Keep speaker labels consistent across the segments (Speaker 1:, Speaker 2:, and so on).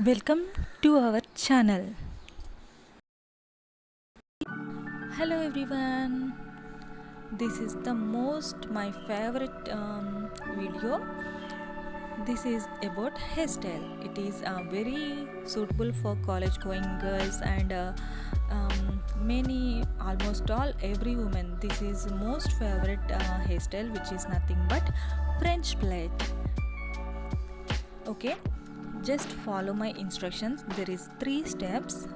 Speaker 1: Welcome to our channel. Hello everyone. This is the my favorite video. This is about hairstyle. It is very suitable for college going girls and many, almost all, every woman. This is most favorite hairstyle, which is nothing but French plait. Okay, just follow my instructions. There is 3 steps.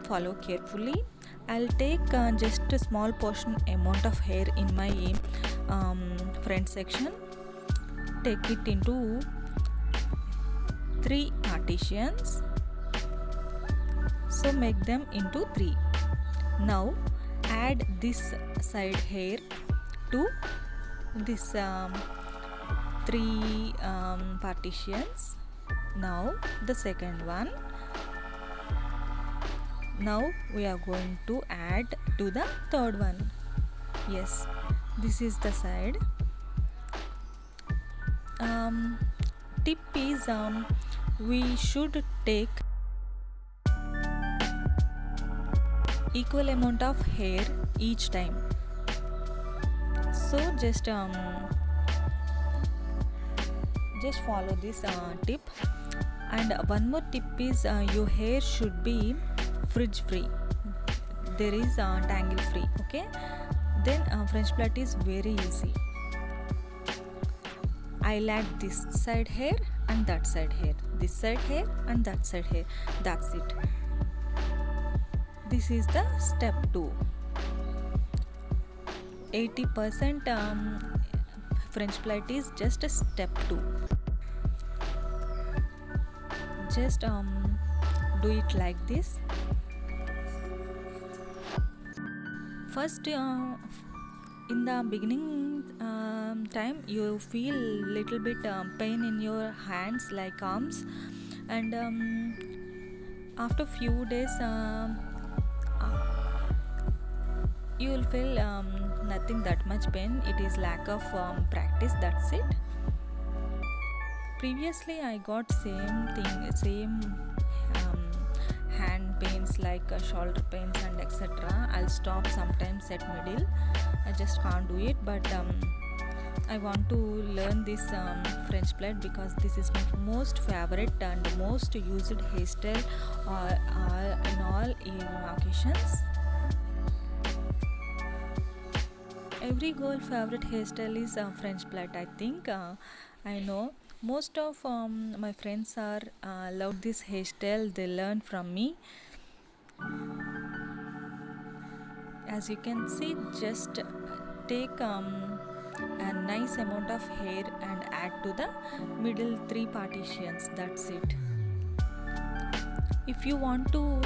Speaker 1: Follow carefully. I'll take just a small portion amount of hair in my front section. Take it into 3 partitions. So make them into 3. Now add this side hair to this 3 partitions. Now the second one. Now we are going to add to the third one. Yes, this is the side. Tip is we should take equal amount of hair each time. So just follow this tip. And one more tip is your hair should be frizz free. There is tangle free. Okay, then French plait is very easy. I'll add this side hair and that side hair, this side hair and that side hair. That's it. This is the step 2. 80% French plait is just a step 2. Just do it like this. First, in the beginning time, you feel little bit pain in your hands, like arms, and after few days you will feel nothing that much pain. It is lack of practice, that's it. Previously I got same hand pains, like shoulder pains and etc. I'll stop sometimes at middle. I just can't do it, but I want to learn this French plait because this is my most favorite and most used hairstyle in all occasions. Every girl favorite hairstyle is French plait, I think. I know most of my friends are love this hairstyle. They learn from me. As you can see, just take a nice amount of hair and add to the middle 3 partitions. That's it. If you want to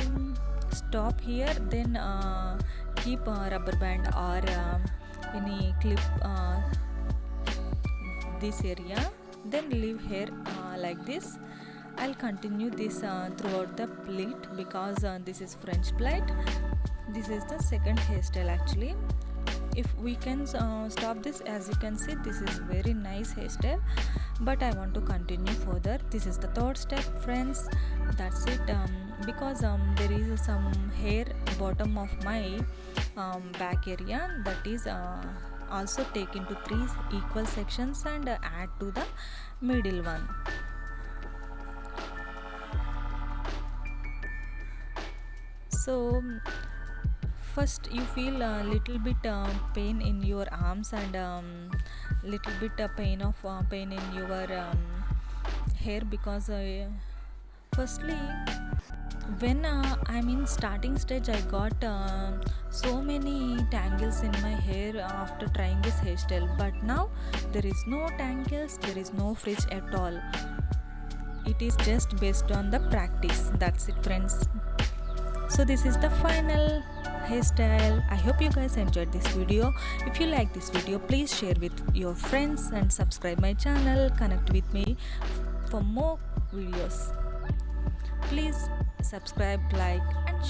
Speaker 1: stop here, then keep a rubber band or any clip this area, then leave hair like this. I'll continue this throughout the plait because this is French plait. This is the second hairstyle actually. If we can stop this, as you can see, this is very nice hairstyle, but I want to continue further. This is the third step, friends. That's it. Because there is some hair bottom of my back area, that is also take into 3 equal sections and add to the middle one. So first you feel a little bit pain in your arms and little bit pain in your hair because firstly, when I'm in starting stage, I got so many tangles in my hair after trying this hairstyle, but now there is no tangles, there is no frizz at all. It is just based on the practice. That's it, friends. So this is the final hairstyle. I hope you guys enjoyed this video. If you like this video, please share with your friends and subscribe my channel. Connect with me for more videos. Please subscribe, like and share.